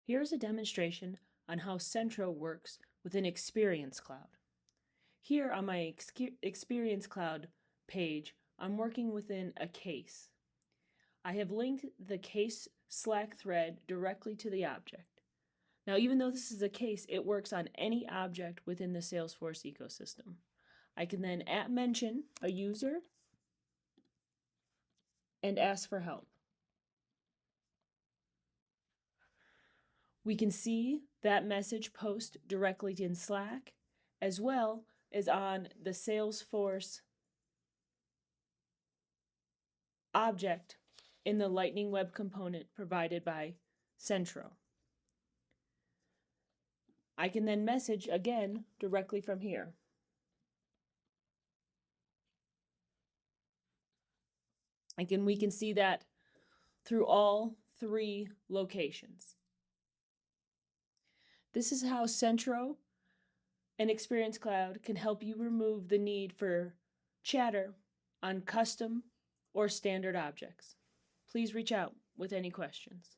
Here's a demonstration on how Centro works within Experience Cloud. Here on my Experience Cloud page, I'm working within a case. I have linked the case Slack thread directly to the object. Now, even though this is a case, it works on any object within the Salesforce ecosystem. I can then mention a user and ask for help. We can see that message post directly in Slack, as well as on the Salesforce object in the Lightning Web component provided by Centro. I can then message again directly from here. We can see that through all three locations. This is how Centro and Experience Cloud can help you remove the need for chatter on custom or standard objects. Please reach out with any questions.